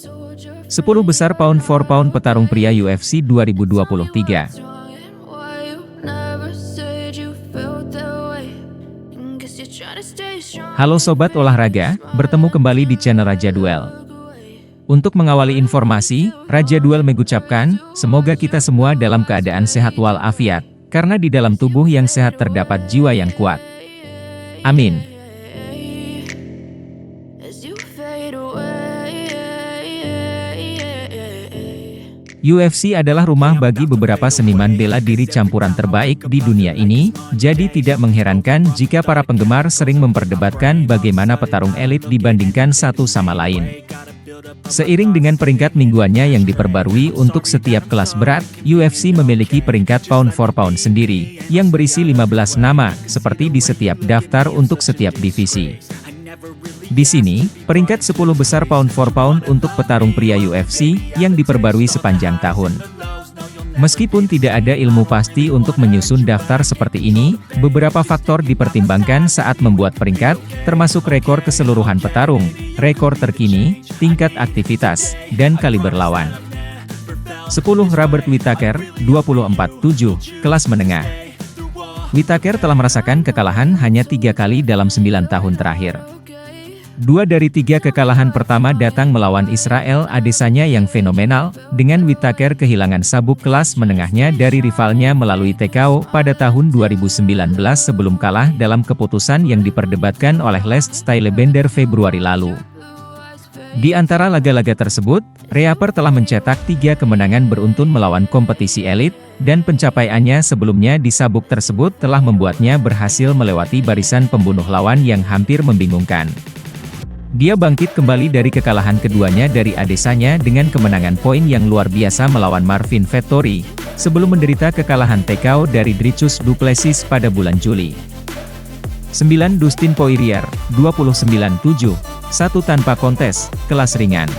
10 besar pound for pound petarung pria UFC 2023. Halo Sobat Olahraga, bertemu kembali di channel Raja Duel. Untuk mengawali informasi, Raja Duel mengucapkan, semoga kita semua dalam keadaan sehat walafiat, karena di dalam tubuh yang sehat terdapat jiwa yang kuat. Amin. UFC adalah rumah bagi beberapa seniman bela diri campuran terbaik di dunia ini, jadi tidak mengherankan jika para penggemar sering memperdebatkan bagaimana petarung elit dibandingkan satu sama lain. Seiring dengan peringkat mingguannya yang diperbarui untuk setiap kelas berat, UFC memiliki peringkat pound for pound sendiri, yang berisi 15 nama, seperti di setiap daftar untuk setiap divisi. Di sini, peringkat 10 besar pound for pound untuk petarung pria UFC, yang diperbarui sepanjang tahun. Meskipun tidak ada ilmu pasti untuk menyusun daftar seperti ini, beberapa faktor dipertimbangkan saat membuat peringkat, termasuk rekor keseluruhan petarung, rekor terkini, tingkat aktivitas, dan kaliber lawan. 10 Robert Whittaker, 24-7, kelas menengah. Whittaker telah merasakan kekalahan hanya 3 kali dalam 9 tahun terakhir. 2 dari 3 kekalahan pertama datang melawan Israel Adesanya yang fenomenal, dengan Whittaker kehilangan sabuk kelas menengahnya dari rivalnya melalui TKO pada tahun 2019 sebelum kalah dalam keputusan yang diperdebatkan oleh Last Stylebender Februari lalu. Di antara laga-laga tersebut, Reaper telah mencetak 3 kemenangan beruntun melawan kompetisi elit, dan pencapaiannya sebelumnya di sabuk tersebut telah membuatnya berhasil melewati barisan pembunuh lawan yang hampir membingungkan. Dia bangkit kembali dari kekalahan keduanya dari Adesanya dengan kemenangan poin yang luar biasa melawan Marvin Vettori, sebelum menderita kekalahan TKO dari Dricus du Plessis pada bulan Juli. 9 Dustin Poirier, 29-7, 1 tanpa kontes, kelas ringan.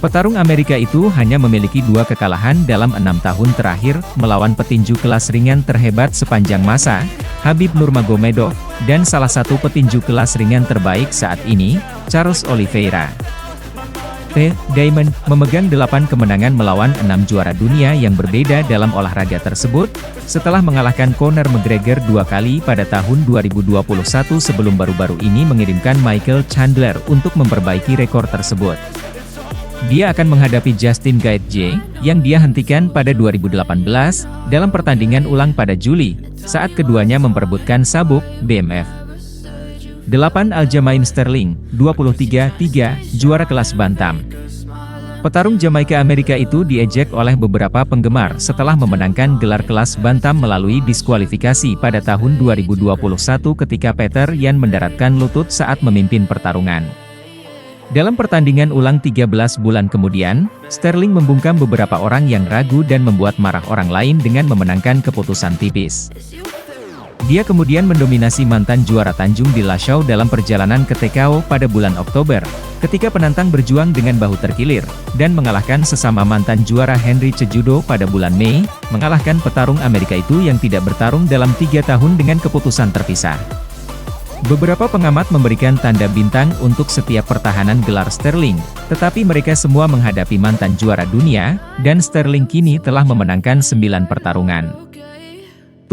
Petarung Amerika itu hanya memiliki 2 kekalahan dalam 6 tahun terakhir, melawan petinju kelas ringan terhebat sepanjang masa, Khabib Nurmagomedov, dan salah satu petinju kelas ringan terbaik saat ini, Charles Oliveira. Diamond memegang 8 kemenangan melawan 6 juara dunia yang berbeda dalam olahraga tersebut, setelah mengalahkan Conor McGregor 2 kali pada tahun 2021 sebelum baru-baru ini mengirimkan Michael Chandler untuk memperbaiki rekor tersebut. Dia akan menghadapi Justin Gaethje, yang dia hentikan pada 2018, dalam pertandingan ulang pada Juli, saat keduanya memperebutkan sabuk BMF. 8 Aljamain Sterling, 23-3, juara kelas bantam. Petarung Jamaika Amerika itu diejek oleh beberapa penggemar setelah memenangkan gelar kelas bantam melalui diskualifikasi pada tahun 2021 ketika Peter Yan mendaratkan lutut saat memimpin pertarungan. Dalam pertandingan ulang 13 bulan kemudian, Sterling membungkam beberapa orang yang ragu dan membuat marah orang lain dengan memenangkan keputusan tipis. Dia kemudian mendominasi mantan juara Tanjung di Lashaw dalam perjalanan ke TKO pada bulan Oktober, ketika penantang berjuang dengan bahu terkilir, dan mengalahkan sesama mantan juara Henry Cejudo pada bulan Mei, mengalahkan petarung Amerika itu yang tidak bertarung dalam 3 tahun dengan keputusan terpisah. Beberapa pengamat memberikan tanda bintang untuk setiap pertahanan gelar Sterling, tetapi mereka semua menghadapi mantan juara dunia, dan Sterling kini telah memenangkan 9 pertarungan.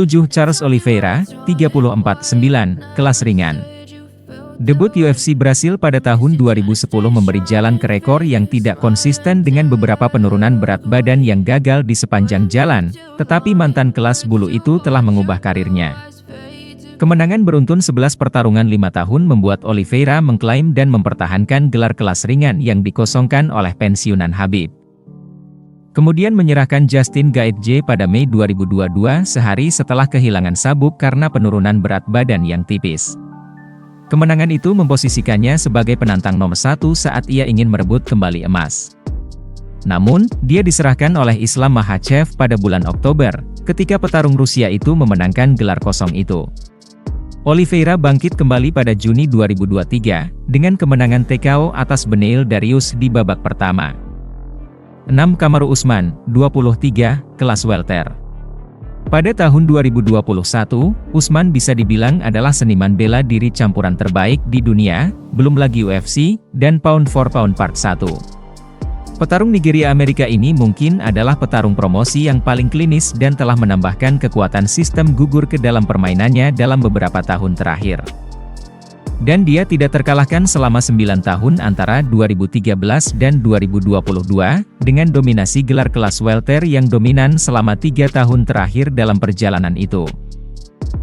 7 Charles Oliveira, 34-9, kelas ringan. Debut UFC Brasil pada tahun 2010 memberi jalan ke rekor yang tidak konsisten dengan beberapa penurunan berat badan yang gagal di sepanjang jalan, tetapi mantan kelas bulu itu telah mengubah karirnya. Kemenangan beruntun 11 pertarungan 5 tahun membuat Oliveira mengklaim dan mempertahankan gelar kelas ringan yang dikosongkan oleh pensiunan Khabib. Kemudian menyerahkan Justin Gaethje pada Mei 2022 sehari setelah kehilangan sabuk karena penurunan berat badan yang tipis. Kemenangan itu memposisikannya sebagai penantang nomor 1 saat ia ingin merebut kembali emas. Namun, dia diserahkan oleh Islam Makhachev pada bulan Oktober, ketika petarung Rusia itu memenangkan gelar kosong itu. Oliveira bangkit kembali pada Juni 2023, dengan kemenangan TKO atas Beneil Dariush di babak pertama. 6 Kamaru Usman, 23, kelas welter. Pada tahun 2021, Usman bisa dibilang adalah seniman bela diri campuran terbaik di dunia, belum lagi UFC, dan Pound for Pound Part 1. Petarung Nigeria Amerika ini mungkin adalah petarung promosi yang paling klinis dan telah menambahkan kekuatan sistem gugur ke dalam permainannya dalam beberapa tahun terakhir. Dan dia tidak terkalahkan selama 9 tahun antara 2013 dan 2022, dengan dominasi gelar kelas welter yang dominan selama 3 tahun terakhir dalam perjalanan itu.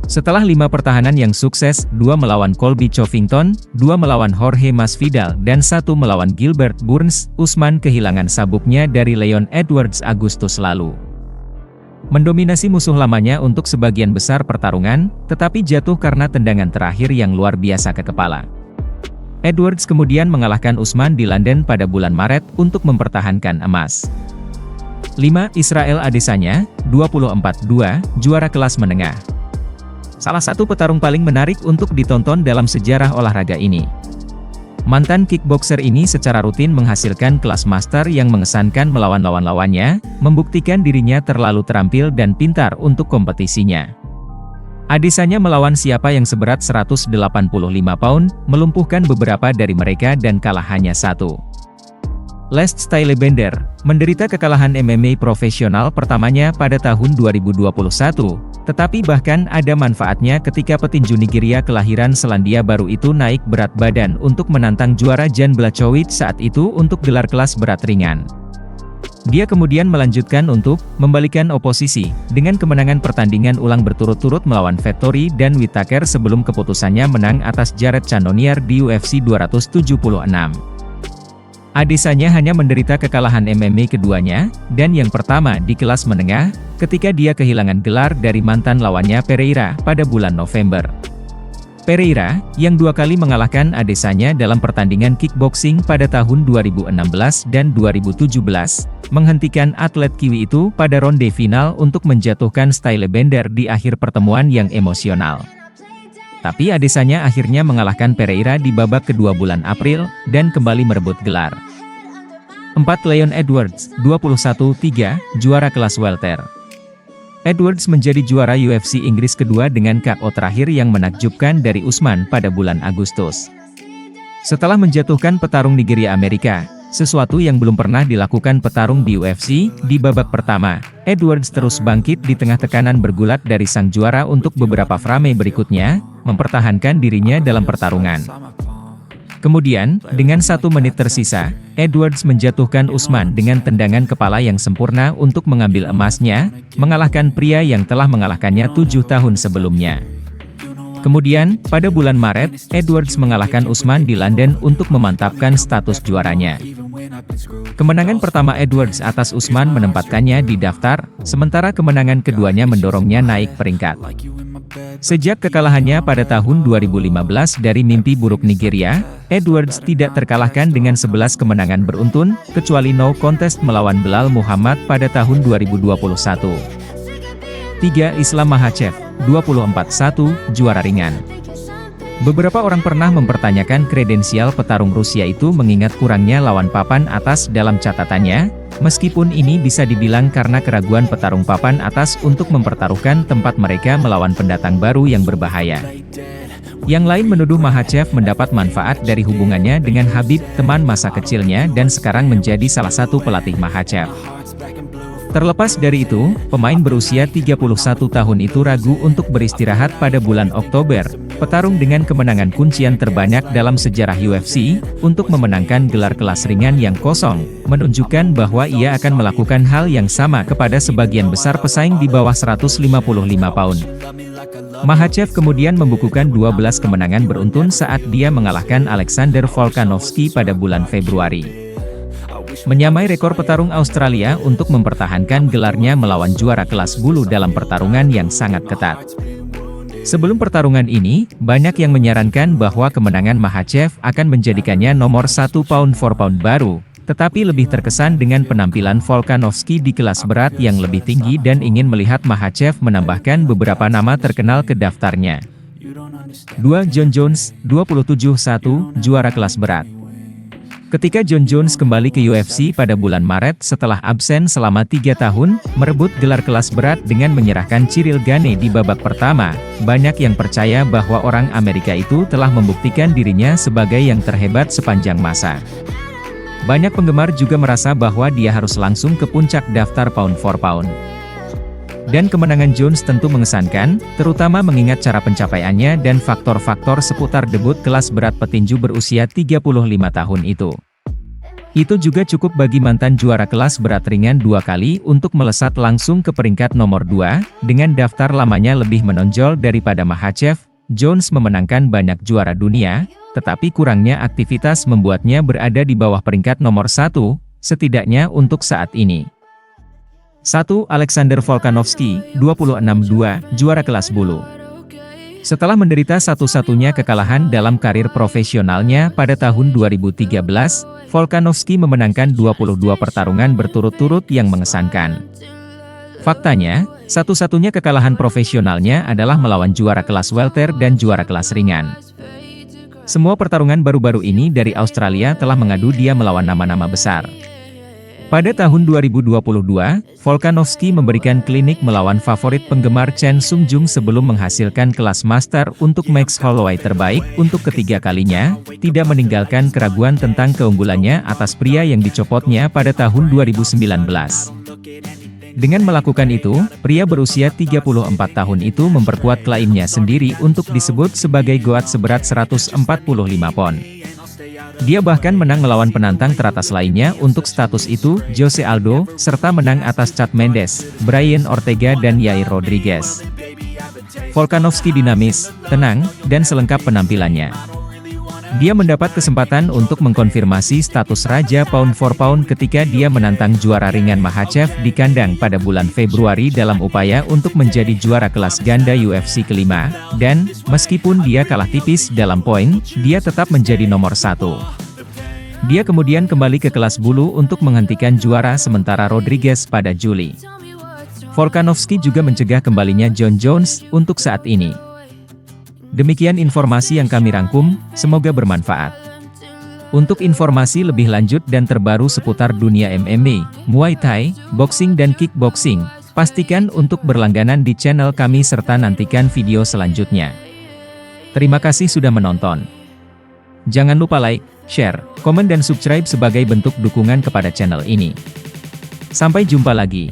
Setelah 5 pertahanan yang sukses, 2 melawan Colby Covington, 2 melawan Jorge Masvidal dan 1 melawan Gilbert Burns, Usman kehilangan sabuknya dari Leon Edwards Agustus lalu. Mendominasi musuh lamanya untuk sebagian besar pertarungan, tetapi jatuh karena tendangan terakhir yang luar biasa ke kepala. Edwards kemudian mengalahkan Usman di London pada bulan Maret untuk mempertahankan emas. 5. Israel Adesanya, 24-2, juara kelas menengah. Salah satu petarung paling menarik untuk ditonton dalam sejarah olahraga ini. Mantan kickboxer ini secara rutin menghasilkan kelas master yang mengesankan melawan lawan-lawannya, membuktikan dirinya terlalu terampil dan pintar untuk kompetisinya. Adesanya melawan siapa yang seberat 185 pound, melumpuhkan beberapa dari mereka dan kalah hanya 1. Les Stylebender, menderita kekalahan MMA profesional pertamanya pada tahun 2021, tetapi bahkan ada manfaatnya ketika petinju Nigeria kelahiran Selandia Baru itu naik berat badan untuk menantang juara Jan Blachowicz saat itu untuk gelar kelas berat ringan. Dia kemudian melanjutkan untuk membalikan oposisi, dengan kemenangan pertandingan ulang berturut-turut melawan Vettori dan Whittaker sebelum keputusannya menang atas Jared Cannonier di UFC 276. Adesanya hanya menderita kekalahan MMA keduanya, dan yang pertama di kelas menengah, ketika dia kehilangan gelar dari mantan lawannya Pereira pada bulan November. Pereira, yang 2 kali mengalahkan Adesanya dalam pertandingan kickboxing pada tahun 2016 dan 2017, menghentikan atlet Kiwi itu pada ronde final untuk menjatuhkan Stylebender di akhir pertemuan yang emosional. Tapi Adesanya akhirnya mengalahkan Pereira di babak kedua bulan April, dan kembali merebut gelar. 4. Leon Edwards, 21-3, juara kelas welter. Edwards menjadi juara UFC Inggris kedua dengan KO terakhir yang menakjubkan dari Usman pada bulan Agustus. Setelah menjatuhkan petarung Nigeria Amerika, sesuatu yang belum pernah dilakukan petarung di UFC, di babak pertama, Edwards terus bangkit di tengah tekanan bergulat dari sang juara untuk beberapa frame berikutnya, mempertahankan dirinya dalam pertarungan. Kemudian, dengan 1 menit tersisa, Edwards menjatuhkan Usman dengan tendangan kepala yang sempurna untuk mengambil emasnya, mengalahkan pria yang telah mengalahkannya 7 tahun sebelumnya. Kemudian, pada bulan Maret, Edwards mengalahkan Usman di London untuk memantapkan status juaranya. Kemenangan pertama Edwards atas Usman menempatkannya di daftar, sementara kemenangan keduanya mendorongnya naik peringkat. Sejak kekalahannya pada tahun 2015 dari mimpi buruk Nigeria, Edwards tidak terkalahkan dengan 11 kemenangan beruntun, kecuali no contest melawan Belal Muhammad pada tahun 2021. 3. Islam Makhachev, 24-1, juara ringan. Beberapa orang pernah mempertanyakan kredensial petarung Rusia itu mengingat kurangnya lawan papan atas dalam catatannya, meskipun ini bisa dibilang karena keraguan petarung papan atas untuk mempertaruhkan tempat mereka melawan pendatang baru yang berbahaya. Yang lain menuduh Makhachev mendapat manfaat dari hubungannya dengan Khabib, teman masa kecilnya dan sekarang menjadi salah satu pelatih Makhachev. Terlepas dari itu, pemain berusia 31 tahun itu ragu untuk beristirahat pada bulan Oktober, petarung dengan kemenangan kuncian terbanyak dalam sejarah UFC, untuk memenangkan gelar kelas ringan yang kosong, menunjukkan bahwa ia akan melakukan hal yang sama kepada sebagian besar pesaing di bawah 155 pound. Makhachev kemudian membukukan 12 kemenangan beruntun saat dia mengalahkan Alexander Volkanovski pada bulan Februari. Menyamai rekor petarung Australia untuk mempertahankan gelarnya melawan juara kelas bulu dalam pertarungan yang sangat ketat. Sebelum pertarungan ini, banyak yang menyarankan bahwa kemenangan Makhachev akan menjadikannya nomor 1 pound for pound baru, tetapi lebih terkesan dengan penampilan Volkanovski di kelas berat yang lebih tinggi dan ingin melihat Makhachev menambahkan beberapa nama terkenal ke daftarnya. 2. Jon Jones, 27-1, juara kelas berat. Ketika Jon Jones kembali ke UFC pada bulan Maret setelah absen selama 3 tahun, merebut gelar kelas berat dengan menyerahkan Cyril Gane di babak pertama, banyak yang percaya bahwa orang Amerika itu telah membuktikan dirinya sebagai yang terhebat sepanjang masa. Banyak penggemar juga merasa bahwa dia harus langsung ke puncak daftar pound for pound. Dan kemenangan Jones tentu mengesankan, terutama mengingat cara pencapaiannya dan faktor-faktor seputar debut kelas berat petinju berusia 35 tahun itu. Itu juga cukup bagi mantan juara kelas berat ringan 2 kali untuk melesat langsung ke peringkat nomor 2, dengan daftar lamanya lebih menonjol daripada Makhachev. Jones memenangkan banyak juara dunia, tetapi kurangnya aktivitas membuatnya berada di bawah peringkat nomor 1, setidaknya untuk saat ini. 1. Alexander Volkanovski, 26-2, juara kelas bulu. Setelah menderita satu-satunya kekalahan dalam karir profesionalnya pada tahun 2013, Volkanovski memenangkan 22 pertarungan berturut-turut yang mengesankan. Faktanya, satu-satunya kekalahan profesionalnya adalah melawan juara kelas welter dan juara kelas ringan. Semua pertarungan baru-baru ini dari Australia telah mengadu dia melawan nama-nama besar. Pada tahun 2022, Volkanovski memberikan klinik melawan favorit penggemar Chen Sung-jung sebelum menghasilkan kelas master untuk Max Holloway terbaik untuk ketiga kalinya, tidak meninggalkan keraguan tentang keunggulannya atas pria yang dicopotnya pada tahun 2019. Dengan melakukan itu, pria berusia 34 tahun itu memperkuat klaimnya sendiri untuk disebut sebagai GOAT seberat 145 pon. Dia bahkan menang melawan penantang teratas lainnya untuk status itu, Jose Aldo, serta menang atas Chad Mendes, Brian Ortega dan Yair Rodriguez. Volkanovski dinamis, tenang, dan selengkap penampilannya. Dia mendapat kesempatan untuk mengkonfirmasi status Raja Pound for Pound ketika dia menantang juara ringan Makhachev di kandang pada bulan Februari dalam upaya untuk menjadi juara kelas ganda UFC kelima, dan, meskipun dia kalah tipis dalam poin, dia tetap menjadi nomor 1. Dia kemudian kembali ke kelas bulu untuk menghentikan juara sementara Rodriguez pada Juli. Volkanovski juga mencegah kembalinya Jon Jones untuk saat ini. Demikian informasi yang kami rangkum, semoga bermanfaat. Untuk informasi lebih lanjut dan terbaru seputar dunia MMA, Muay Thai, boxing dan kickboxing, pastikan untuk berlangganan di channel kami serta nantikan video selanjutnya. Terima kasih sudah menonton. Jangan lupa like, share, komen dan subscribe sebagai bentuk dukungan kepada channel ini. Sampai jumpa lagi.